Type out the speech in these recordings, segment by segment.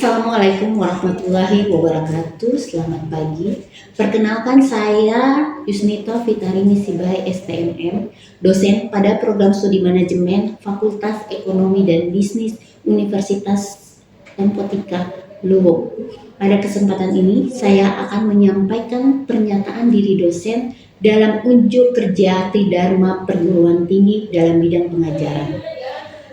Assalamualaikum warahmatullahi wabarakatuh. Selamat pagi. Perkenalkan, saya Yusnita Fitarini Sibai STMM, dosen pada program studi manajemen Fakultas Ekonomi dan Bisnis Universitas Empotika Luwu. Pada kesempatan ini saya akan menyampaikan pernyataan diri dosen dalam unjuk kerja Tridharma Perguruan Tinggi dalam bidang pengajaran.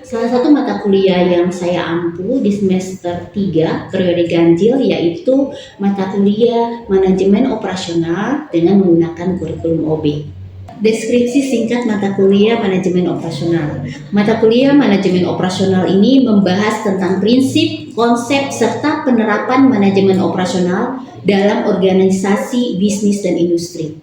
Salah satu mata kuliah yang saya ampu di semester 3 periode ganjil yaitu mata kuliah manajemen operasional dengan menggunakan kurikulum OB. Deskripsi singkat mata kuliah manajemen operasional. Mata kuliah manajemen operasional ini membahas tentang prinsip, konsep, serta penerapan manajemen operasional dalam organisasi, bisnis, dan industri.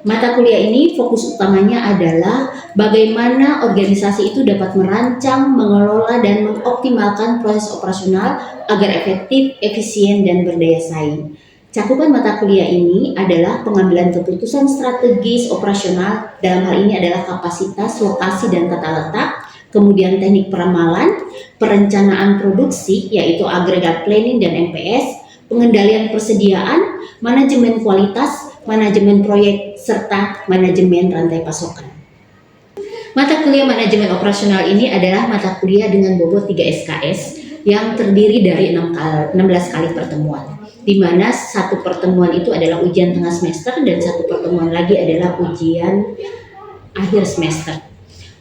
Mata kuliah ini fokus utamanya adalah bagaimana organisasi itu dapat merancang, mengelola, dan mengoptimalkan proses operasional agar efektif, efisien, dan berdaya saing. Cakupan mata kuliah ini adalah pengambilan keputusan strategis operasional, dalam hal ini adalah kapasitas, lokasi, dan tata letak, kemudian teknik peramalan, perencanaan produksi yaitu agregat planning dan MPS, pengendalian persediaan, manajemen kualitas, manajemen proyek, serta manajemen rantai pasokan. Mata kuliah manajemen operasional ini adalah mata kuliah dengan bobot 3 SKS yang terdiri dari 16 kali pertemuan, di mana satu pertemuan itu adalah ujian tengah semester dan satu pertemuan lagi adalah ujian akhir semester.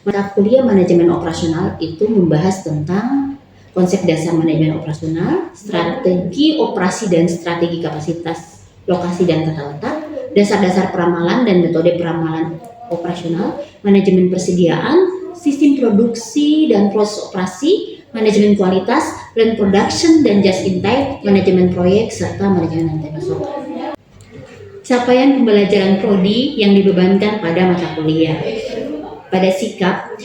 Mata kuliah manajemen operasional itu membahas tentang konsep dasar manajemen operasional, strategi operasi dan strategi kapasitas, lokasi dan tata letak, dasar-dasar peramalan dan metode peramalan operasional, manajemen persediaan, sistem produksi dan proses operasi, manajemen kualitas, land production dan just in time, manajemen proyek, serta manajemen rantai pasokan. Capaian pembelajaran prodi yang dibebankan pada mata kuliah. Pada sikap,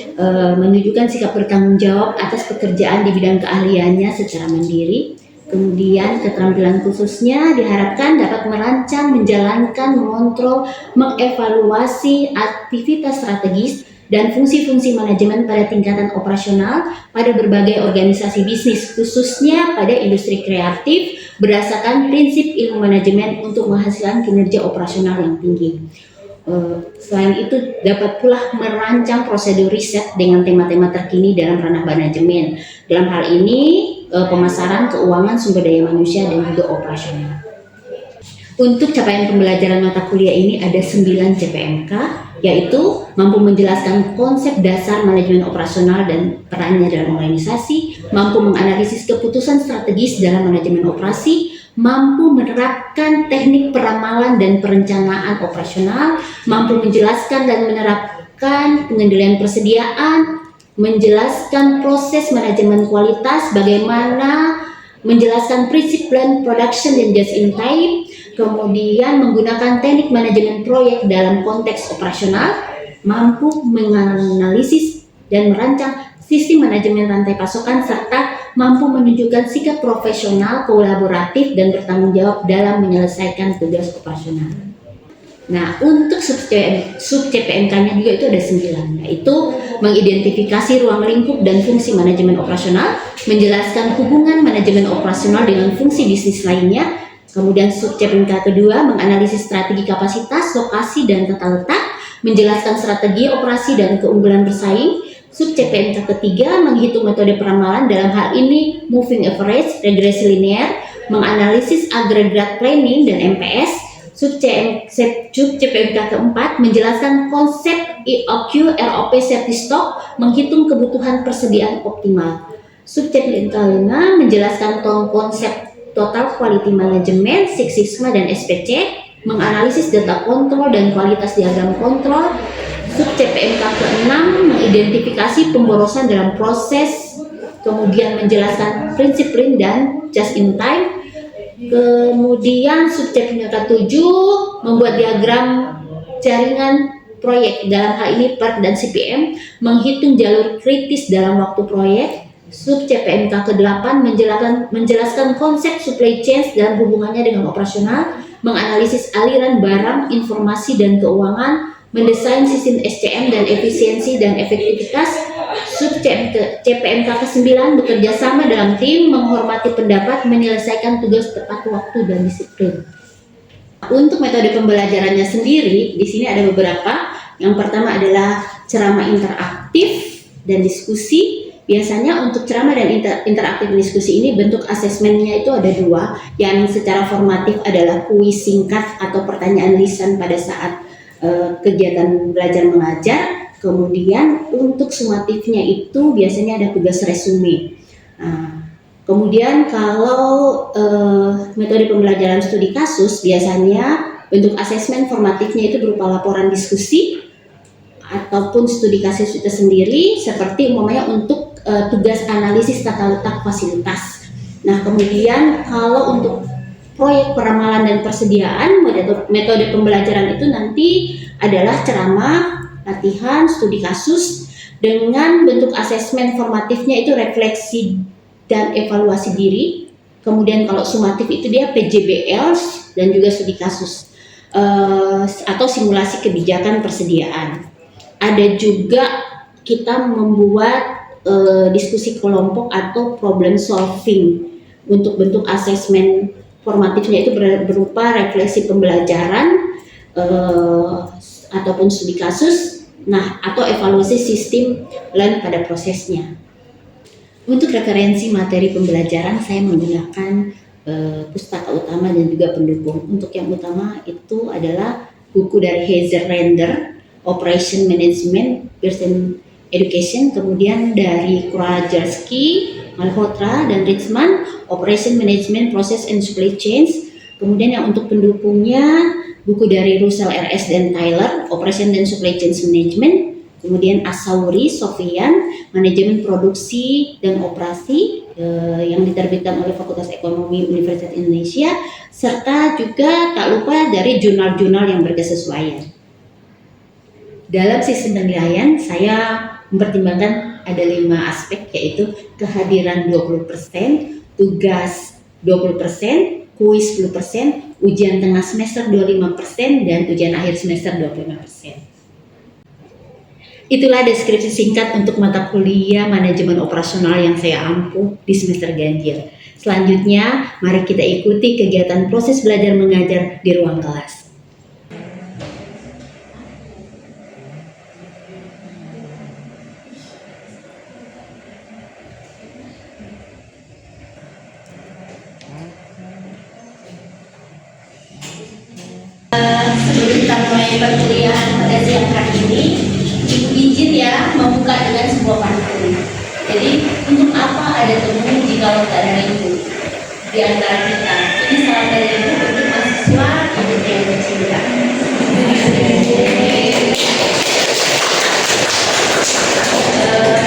menunjukkan sikap bertanggung jawab atas pekerjaan di bidang keahliannya secara mandiri. Kemudian keterampilan khususnya diharapkan dapat merancang, menjalankan, mengontrol, mengevaluasi aktivitas strategis dan fungsi-fungsi manajemen pada tingkatan operasional pada berbagai organisasi bisnis, khususnya pada industri kreatif berdasarkan prinsip ilmu manajemen untuk menghasilkan kinerja operasional yang tinggi. Selain itu dapat pula merancang prosedur riset dengan tema-tema terkini dalam ranah manajemen. Dalam hal ini pemasaran, keuangan, sumber daya manusia, dan juga operasional. Untuk capaian pembelajaran mata kuliah ini ada 9 CPMK, yaitu mampu menjelaskan konsep dasar manajemen operasional dan perannya dalam organisasi, mampu menganalisis keputusan strategis dalam manajemen operasi, mampu menerapkan teknik peramalan dan perencanaan operasional, mampu menjelaskan dan menerapkan pengendalian persediaan, menjelaskan proses manajemen kualitas, bagaimana menjelaskan prinsip plan production dan just in time, kemudian menggunakan teknik manajemen proyek dalam konteks operasional, mampu menganalisis dan merancang sistem manajemen rantai pasokan, serta mampu menunjukkan sikap profesional, kolaboratif, dan bertanggung jawab dalam menyelesaikan tugas operasional. Nah, untuk sub CPMK-nya juga itu ada 9, yaitu mengidentifikasi ruang lingkup dan fungsi manajemen operasional, menjelaskan hubungan manajemen operasional dengan fungsi bisnis lainnya, kemudian sub CPMK kedua menganalisis strategi kapasitas, lokasi, dan tata letak, menjelaskan strategi operasi dan keunggulan bersaing. Sub CPMK ketiga menghitung metode peramalan, dalam hal ini moving average, regresi linear, menganalisis agregat planning dan MPS. Sub CPMK keempat menjelaskan konsep EOQ, ROP, safety stock, menghitung kebutuhan persediaan optimal. Sub CPMK 5 menjelaskan konsep total quality management, Six Sigma dan SPC, menganalisis data kontrol dan kualitas diagram kontrol. Sub CPMK ke-6 mengidentifikasi pemborosan dalam proses, kemudian menjelaskan prinsip print dan just in time. Kemudian sub CPMK ke-7 membuat diagram jaringan proyek, dalam hal ini PERT dan CPM, menghitung jalur kritis dalam waktu proyek. Sub CPMK ke-8 menjelaskan konsep supply chain dan hubungannya dengan operasional, menganalisis aliran barang, informasi, dan keuangan, mendesain sistem SCM dan efisiensi dan efektivitas. Sub CPMK ke-9 bekerja sama dalam tim, menghormati pendapat, menyelesaikan tugas tepat waktu dan disiplin. Untuk metode pembelajarannya sendiri, di sini ada beberapa. Yang pertama adalah ceramah interaktif dan diskusi. Biasanya untuk ceramah dan interaktif diskusi ini bentuk asesmennya itu ada dua. Yang secara formatif adalah kuis singkat atau pertanyaan lisan pada saat kegiatan belajar mengajar. Kemudian untuk sumatifnya itu biasanya ada tugas resume. Kemudian kalau metode pembelajaran studi kasus biasanya bentuk asesmen formatifnya itu berupa laporan diskusi ataupun studi kasus itu sendiri, seperti umpamanya untuk tugas analisis tata letak fasilitas. Nah, kemudian kalau untuk proyek peramalan dan persediaan, metode pembelajaran itu nanti adalah ceramah, latihan, studi kasus dengan bentuk asesmen formatifnya itu refleksi dan evaluasi diri. Kemudian kalau sumatif itu dia PJBL dan juga studi kasus atau simulasi kebijakan persediaan. Ada juga kita membuat diskusi kelompok atau problem solving. Untuk bentuk asesmen formatifnya itu berupa refleksi pembelajaran ataupun studi kasus, atau evaluasi sistem learn pada prosesnya. Untuk referensi materi pembelajaran saya menggunakan pustaka utama dan juga pendukung. Untuk yang utama itu adalah buku dari Heather Render, Operation Management Person Education, kemudian dari Krajarski, Malhotra, dan Richman, Operation Management Process and Supply Chains. Kemudian yang untuk pendukungnya buku dari Russell RS dan Tyler, Operation dan Supply Chains Management. Kemudian Asauri, Sofian, Manajemen Produksi dan Operasi yang diterbitkan oleh Fakultas Ekonomi Universitas Indonesia, serta juga tak lupa dari jurnal-jurnal yang berkesesuaian. Dalam sistem penilaian saya mempertimbangkan ada 5 aspek, yaitu kehadiran 20%, tugas 20%, kuis 10%, ujian tengah semester 25%, dan ujian akhir semester 25%. Itulah deskripsi singkat untuk mata kuliah manajemen operasional yang saya ampuh di semester ganjil. Selanjutnya, mari kita ikuti kegiatan proses belajar mengajar di ruang kelas. Sebelum kita mulai perkuliahan pada siang hari ini, Ibu izin ya membuka dengan sebuah pantun. Jadi untuk apa ada temu jika tak ada ibu di antara kita? Ini salam dari ibu untuk mahasiswa ibu yang tercinta.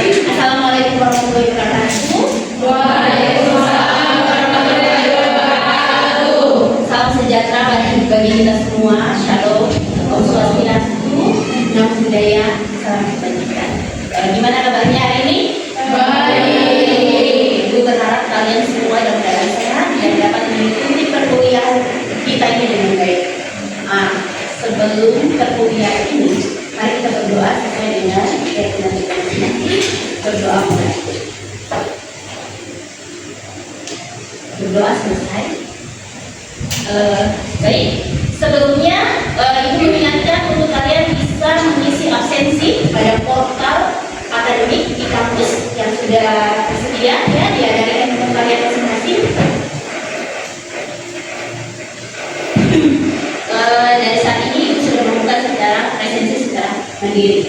Assalamualaikum warahmatullahi wabarakatuh. Waalaikumsalam warahmatullahi wabarakatuh. Salam sejahtera bagi kita semua. Shalom. Om Swastiastu. Namo Buddhaya. Salam kebajikan. Gimana kabarnya hari ini? Baik. Ibu berharap kalian semua dalam keadaan sehat dan dapat mengikuti perkuliahan kita ini dengan baik. Sebelum perkuliahan ini, mari kita berdoa sesuai dengan keyakinan kita masing-masing. Berdoa mulai. Berdoa selesai. Baik. Sebelumnya, Ibu mengingatkan untuk kalian bisa mengisi absensi pada portal akademik di kampus yang sudah tersedia ya diadakan untuk kalian masing-masing. Dari saat ini Ibu sudah membuka secara presensi secara mandiri.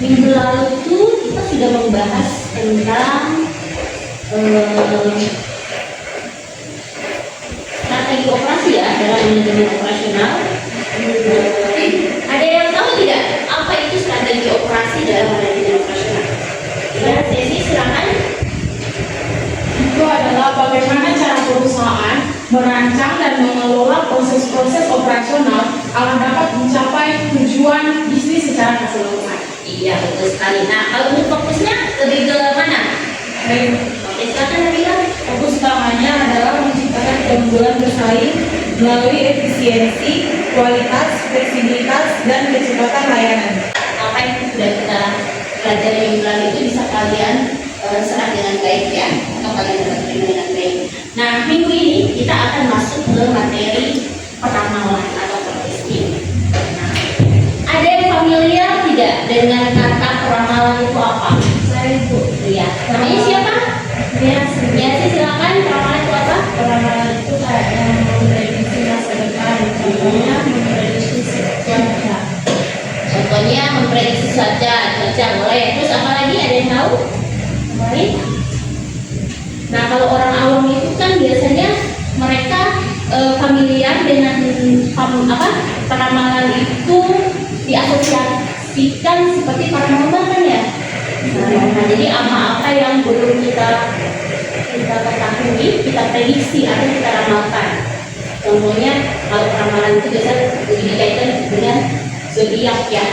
Minggu lalu itu kita sudah membahas tentang strategi operasi ya dalam manajemen operasional. Ada yang tahu tidak apa itu strategi operasi dalam manajemen operasional? Ya, Sesi silakan. Itu adalah bagaimana cara perusahaan merancang dan mengelola proses-proses operasional agar dapat mencapai tujuan bisnis secara keseluruhan. Iya, betul sekali. Nah, kalau untuk fokusnya lebih ke mana? Baik. Silakan Nabila. Fokus utamanya adalah menciptakan keunggulan bersaing melalui efisiensi, kualitas, fleksibilitas, dan kecepatan layanan. Apa yang sudah kita pelajari minggu lalu itu bisa kalian serap dengan baik ya, atau kalian dapat terima dengan baik. Nah, minggu ini kita akan masuk ke materi peramalan atau forecasting. Nah, ada yang familiar tidak dengan kata peramalan itu apa? Saya Ibu. Ya, namanya siapa? Ya, Silakan. Peramalan itu apa? peramalan itu kayak yang memprediksi masa depan, contohnya memprediksi cuaca. Contohnya memprediksi cuaca boleh. Terus apa lagi? Ada yang tahu? Baik. Nah, kalau orang awam itu kan biasanya mereka familiar dengan peramalan itu diasosiasikan seperti paranormal kan ya. Nah, jadi apa yang belum kita ketahui, kita prediksi atau kita ramalkan. Contohnya kalau peramalan itu biasanya lebih dikaitkan dengan zodiak ya.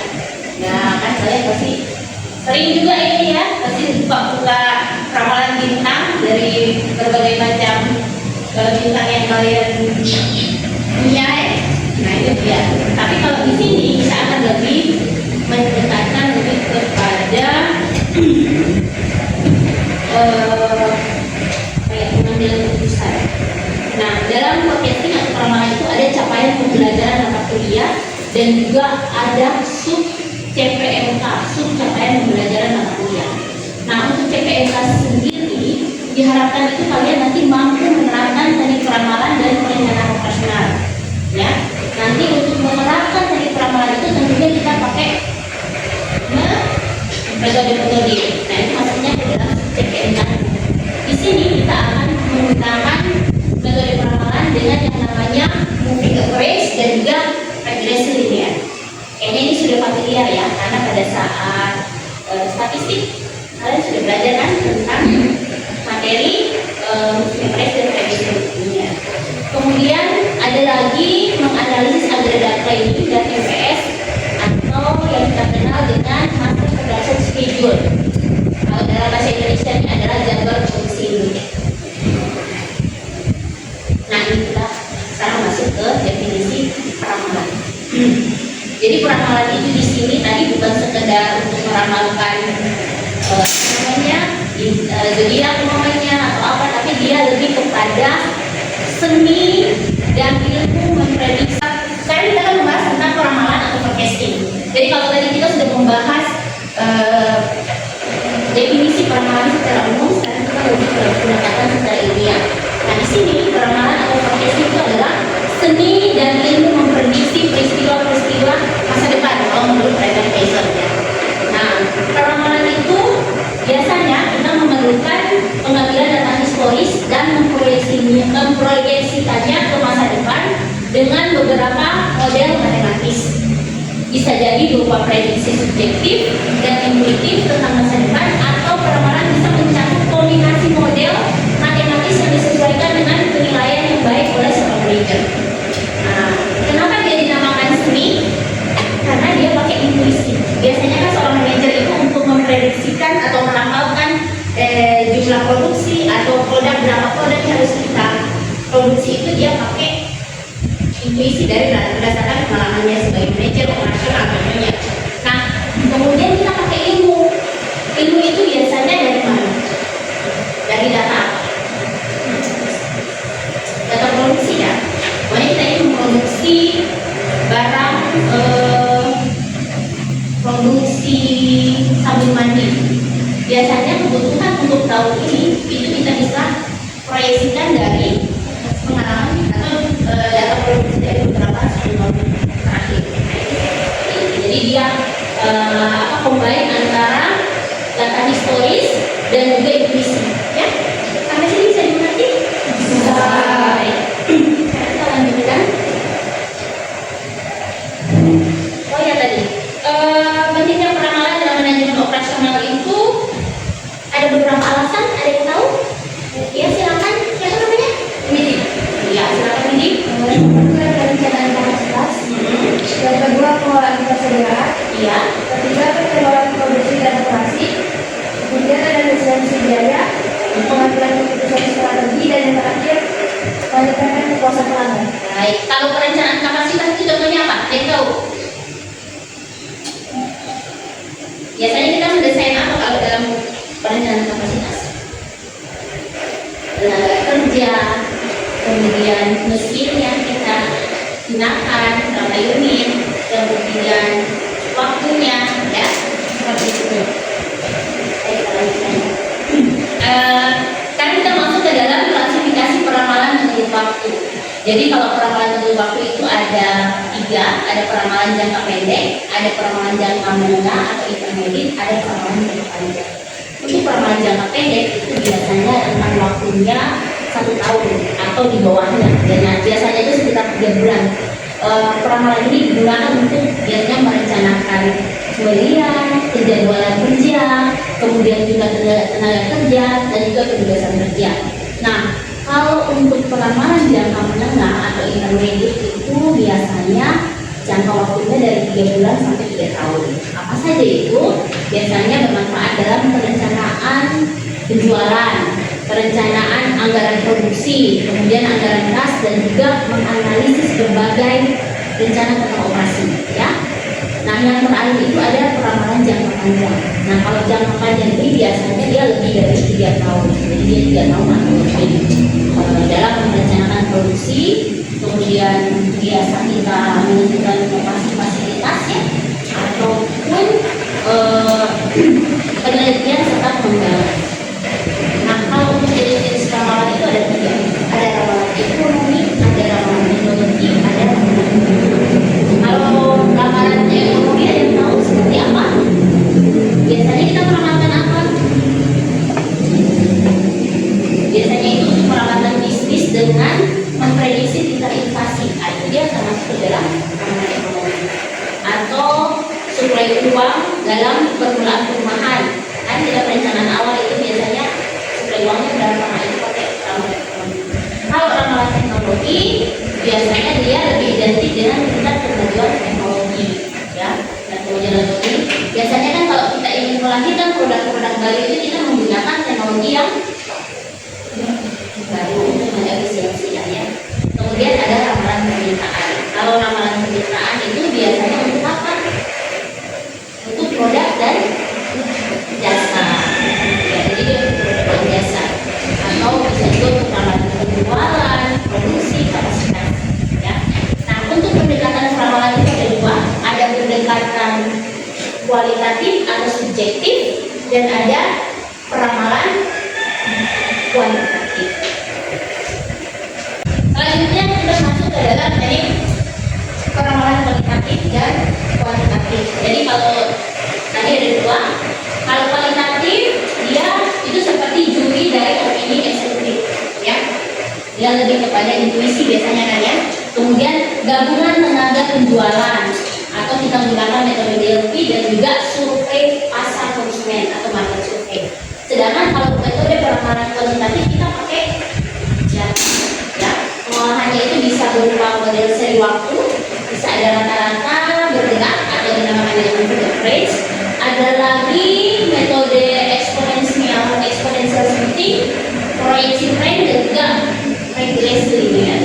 Nah, kan kalian pasti sering juga ini ya, pasti buka ramalan bintang dari berbagai macam bintang yang kalian punya ya. Nah, itu dia. Tapi kalau di sini kita akan lebih mendekatkan lebih kepada kayak pengambilan keputusan. Nah, dalam forecasting atau peramalan itu ada capaian pembelajaran mata kuliah dan juga ada sub CPMK, sub capaian pembelajaran mata kuliah. Nah, untuk CPMK sendiri diharapkan itu kalian nanti mampu menerapkan teknik peramalan dan perencanaan operasional. Ya, nanti untuk menerapkan teknik peramalan itu tentunya kita pakai metode-metode. Nah, itu maksudnya ke dalam CPMK. Di sini kita akan menggunakan metode peramalan dengan yang namanya moving average dan juga regresi linear. Kayaknya ini sudah familiar ya, karena pada saat statistik kalian sudah belajar kan tentang materi moving average dan regresi linear. Kemudian ada lagi menganalisis agregat planning dan MPS atau yang kita kenal dengan master production schedule. Kalau dalam bahasa Indonesia ini adalah jadwal produksi unit. Nah, ini kita sekarang masuk ke definisi peramalan. Jadi peramalan itu di sini tadi bukan sekedar untuk meramalkan zodiak namanya atau apa, tapi dia lebih kepada seni dan ilmu memprediksi. Sekarang kita akan membahas tentang peramalan atau forecasting. Jadi kalau tadi kita sudah membahas definisi peramalan secara umum, sekarang kita lebih pendekatan secara ilmiah. Nah, di sini peramalan atau forecasting itu adalah seni dan ilmu memprediksi peristiwa-peristiwa masa depan kalau menurut Brendan Fraser ya. Nah, peramalan itu biasanya kita memerlukan pengambilan data historis dan memproyeksikannya ke masa depan dengan beberapa model matematis. Bisa jadi berupa prediksi subjektif dan intuitif tentang masa depan, atau peramalan bisa mencakup kombinasi model matematis yang disesuaikan dengan penilaian yang baik oleh seorang manajer. Nah, kenapa dia dinamakan seni? Karena dia pakai intuisi. Biasanya kan seorang manajer itu untuk memprediksikan atau meramalkan jumlah produksi atau berapa produk yang harus kita produksi, itu dia pakai intuisi dari berdasarkan pengalamannya sebagai manajer operasional contohnya. Nah, kemudian kita pakai ilmu. Ilmu itu biasanya dari mana? Dari data. Data produksi ya. Pokoknya kita ingin memproduksi barang produksi sabun mandi. Biasanya kebutuhan untuk tahun ini itu kita bisa proyeksikan dari pengalaman atau data produksi dari beberapa tahun terakhir. Jadi dia combine antara data historis dan juga intuisi. Ya, sampai sini bisa dimengerti? Bisa. Baik. Kita lanjutkan. Oh ya tadi, pentingnya peramalan dalam manajemen operasional itu ada beberapa alasan. Ada yang tahu? Ya, silakan. Siapa namanya? Midi. Ya, silakan Midi. Perencanaan kapasitas. Yang kedua, pengelolaan ketersediaan. Iya. Ketiga, pengelolaan produksi dan operasi. Kemudian ada efisiensi biaya, pengambilan keputusan strategi, dan yang terakhir, peningkatan kepuasan pelanggan. Nah, Baik, kalau perencanaan kapasitas itu contohnya apa? Ada yang tahu? Biasanya kita mendesain apa kalau dalam perencanaan kapasitas? Tenaga kerja, kemudian mesin yang kita gunakan, berapa unit, kemudian waktunya, ya, seperti itu. Kan kita masuk ke dalam klasifikasi peramalan menurut waktu. Jadi kalau peramalan menurut waktu itu ada 3, ada peramalan jangka pendek, ada peramalan jangka menengah atau intermediate, ada peramalan jangka panjang. Untuk peramalan jangka pendek itu biasanya rentang waktunya 1 tahun atau di bawahnya, dan biasanya itu sekitar 3 bulan. Peramalan ini digunakan untuk biasanya merencanakan pembelian, penjadwalan kerja, kemudian juga tenaga kerja dan juga kebebasan kerja. Nah, kalau untuk peramalan jangka menengah atau intermediate itu biasanya jangka waktunya dari 3 bulan sampai 3 tahun. Apa saja itu? Biasanya bermanfaat dalam perencanaan penjualan, perencanaan anggaran produksi, kemudian anggaran kas, dan juga menganalisis berbagai rencana tata operasi, ya. Nah, yang terakhir itu ada peramalan jangka panjang. Nah, kalau jangka panjang ini biasanya dia lebih dari 3 tahun, jadi dia 3 tahun atau lebih dalam merencanakan produksi, kemudian biasa kita menentukan lokasi fasilitasnya, ataupun penelitian serta pengembangan. Nah, kalau untuk jenis ramalan itu ada 3, ada ramalan ekonomi, ada ramalan teknologi, ada ramalan kalau ramalan ekonomi ada yang tahu seperti apa? Biasanya kita meramalkan apa? Biasanya itu untuk meramalkan bisnis dengan memprediksi tingkat inflasi. Nah, itu dia termasuk ke dalam ramalan ekonomi. Atau suplai uang dalam permulaan perumahan. Kan dalam perencanaan awal itu biasanya suplai uangnya berapa, nah itu pakai ramalan ekonomi. Kalau ramalan teknologi biasanya dia lebih identik dengan tingkat kemajuan teknologi, ya. Dan kemajuan teknologi biasanya kan kalau kita ingin melahirkan produk-produk baru itu kita menggunakan teknologi yang baru untuk mengefisiensi, ya. Kemudian ada ramalan permintaan. Kalau ramalan permintaan itu biasanya untuk apa? Untuk produk dan jasa, ya, jadi dia untuk produk dan jasa, atau bisa juga untuk ramalan penjualan, produksi, kapasitas, ya. Nah, untuk pendekatan ramalan itu ada 2, ada pendekatan kualitatif atau subjektif, dan ada peramalan kuantitatif. Selanjutnya kita masuk ke dalam teknik peramalan kualitatif dan kuantitatif. Jadi kalau tadi ada 2, kalau kualitatif dia itu seperti juri dari opini eksekutif, ya. Dia lebih kepada intuisi biasanya kan, ya. Kemudian gabungan tenaga penjualan atau kita gunakan metode DLP dan juga survei pasar konsumen atau market survei. Sedangkan kalau metode peramalan kuantitatif kita pakai data, ya. Pengolahannya itu bisa berupa model seri waktu, bisa ada rata-rata bergerak atau dinamakan dengan average. Ada lagi metode exponential smoothing, proyeksi trend, dan juga regresi linear.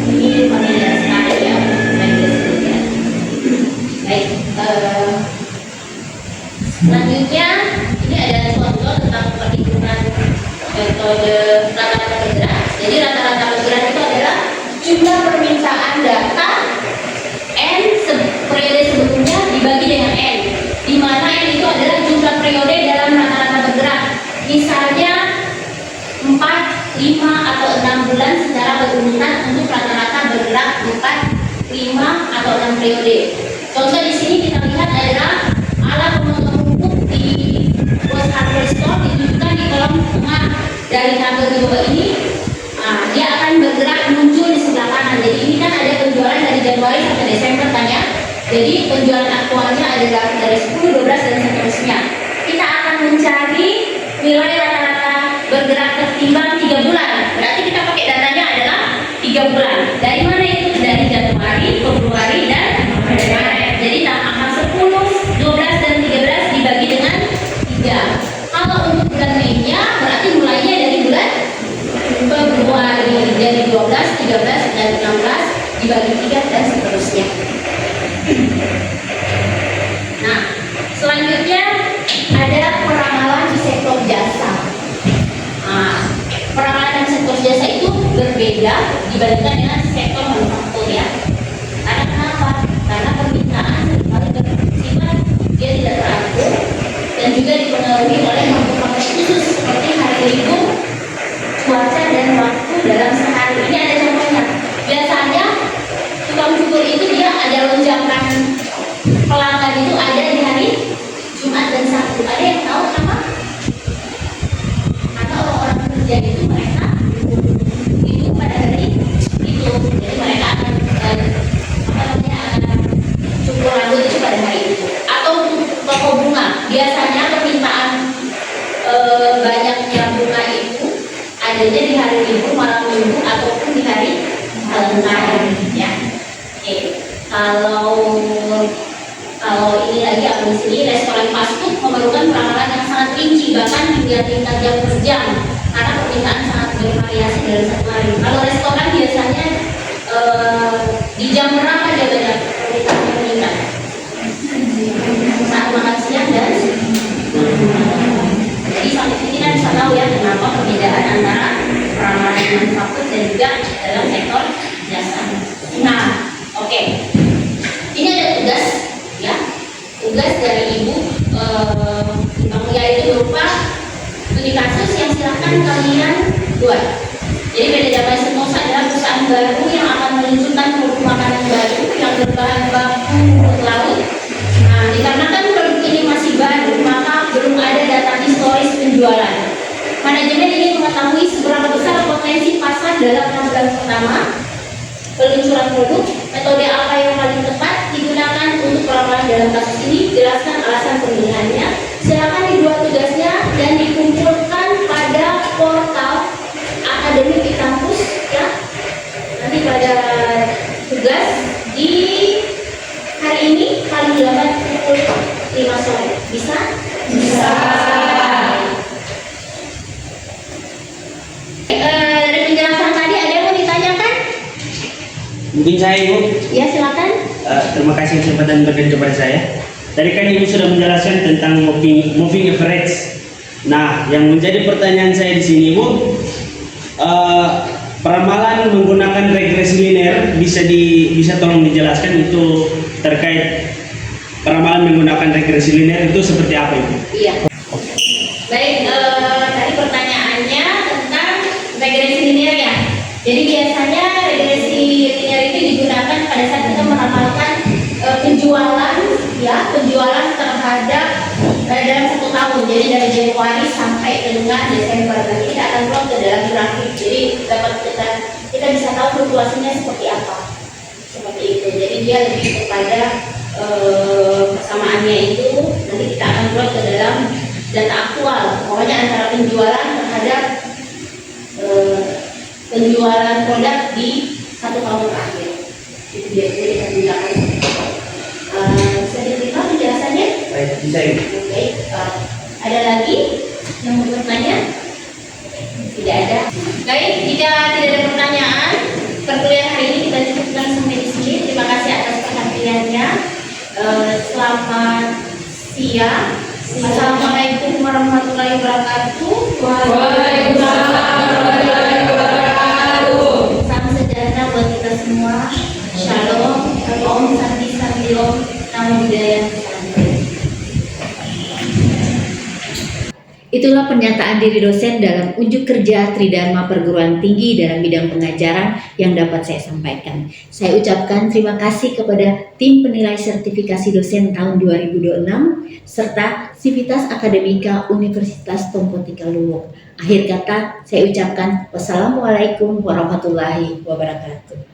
Ini familiar sekali, ya, regresi linear. Baik, selanjutnya ini ada contoh tentang perhitungan metode rata-rata bergerak. Jadi rata-rata bergerak itu adalah jumlah permintaan data N periode sebelumnya dibagi dengan N, di mana N itu adalah jumlah periode dalam rata-rata bergerak. Misalnya 4, 5, atau 6 bulan secara berurutan untuk rata-rata bergerak 4, 5, atau 6 periode. Contoh di sini kita lihat adalah alat pemotong rumput di Bose Hardware Store ditunjukkan di kolom tengah dari tabel di bawah ini. Nah, dia akan bergerak muncul di sebelah kanan. Jadi ini kan ada penjualan dari Januari sampai Desember kan, ya. Jadi penjualan aktualnya adalah dari 10, 12, dan seterusnya. Kita akan mencari nilai rata-rata bergerak tertimbang 3 bulan. Berarti kita pakai datanya adalah 3 bulan. Dari mana itu? Dari Januari, Februari, dan Maret. Jadi angka 10, 12, dan 13 dibagi dengan 3. Kalau untuk bulan Mei-nya berarti mulainya dari bulan Februari, dari 12, 13, dan 16 dibagi 3 dan seterusnya. Nah, selanjutnya ada peramalan di sektor jasa. Nah, peramalan di sektor jasa itu berbeda dibandingkan dengan sektor manufaktur ya. Karena kenapa? Karena permintaan paling bersifat dia tidak teratur dan juga dipengaruhi oleh faktor-faktor khusus seperti hari libur, cuaca dan waktu dalam sehari. Ini ada contohnya. Biasanya tukang cukur itu dia ada lonjakan pelanggan itu ada di hari Jumat dan Sabtu. Ada yang tahu kenapa? Karena orang-orang kerja itu mereka itu pada hari itu, jadi mereka akan akan cukur rambut itu pada hari itu. Atau toko bunga, biasanya permintaan banyaknya bunga itu adanya di hari libur, malam minggu ataupun di hari Valentine ya. Oke. Kalau ini lagi apa di sini, restoran fast food memerlukan peramalan yang sangat rinci, bahkan hingga tingkat jam per jam, karena permintaan sangat bervariasi dalam satu hari. Kalau restoran biasanya di jam berapa dia banyak permintaan meningkat? Saat makan siang dan jadi sampai sini kita bisa tahu ya kenapa perbedaan antara peramalan manufaktur dan juga dalam sektor jasa. Nah, oke. Ini ada tugas ya, tugas dari Ibu Bang Mulia itu berupa studi kasus yang silakan kalian buat. Jadi PT Damai Sentosa adalah perusahaan baru yang akan meluncurkan produk makanan baru yang berbahan baku rumput laut. Nah, dikarenakan produk ini masih baru, maka belum ada data historis penjualan. Manajemen ingin mengetahui seberapa besar potensi pasar dalam 6 bulan pertama peluncuran produk, metode apa yang paling tepat digunakan untuk peramalan dalam kasus ini, jelaskan alasan pemilihannya. Silakan dibuat tugasnya dan dikumpulkan pada portal akademik di kampus ya. Nanti pada tugas di hari ini paling lambat pukul 5 sore. Bisa? Bisa. Dari penjelasan tadi ada yang mau ditanyakan? Mungkin saya Ibu. Ya silakan. Terima kasih kesempatan berikan kepada saya. Tadi kan Ibu sudah menjelaskan tentang moving average. Nah, yang menjadi pertanyaan saya di sini Ibu, peramalan menggunakan regresi linear bisa tolong dijelaskan itu terkait peramalan menggunakan regresi linear itu seperti apa Ibu? Iya. Baik, tadi pertanyaannya tentang regresi linear ya. Jadi biasanya regresi linear itu digunakan pada saat kita meramalkan penjualan terhadap dalam 1 tahun. Jadi dari Januari sampai dengan Desember. Nanti kita akan plot ke dalam grafik. Jadi dapat kita bisa tahu fluktuasinya seperti apa. Seperti itu. Jadi dia lebih kepada persamaannya itu nanti kita akan plot ke dalam data aktual. Pokoknya antara penjualan terhadap penjualan produk di 1 tahun terakhir. Itu biasanya kita gunakan. Bisa diterima penjelasannya? Baik, bisa Ibu. Oke. Ada lagi yang mau bertanya? Tidak ada. Baik, jika tidak ada pertanyaan, perkuliahan hari ini kita cukupkan sampai di sini. Terima kasih atas perhatiannya. Selamat siang. Assalamualaikum warahmatullahi wabarakatuh. Waalaikumsalam warahmatullahi wabarakatuh. Salam sejahtera buat kita semua. Shalom. Om Santi Santi Om. Namo Buddhaya. Itulah pernyataan diri dosen dalam unjuk kerja Tridharma Perguruan Tinggi dalam bidang pengajaran yang dapat saya sampaikan. Saya ucapkan terima kasih kepada tim penilai sertifikasi dosen tahun 2026 serta Sivitas Akademika Universitas Tompo Tika Luwuk. Akhir kata saya ucapkan wassalamualaikum warahmatullahi wabarakatuh.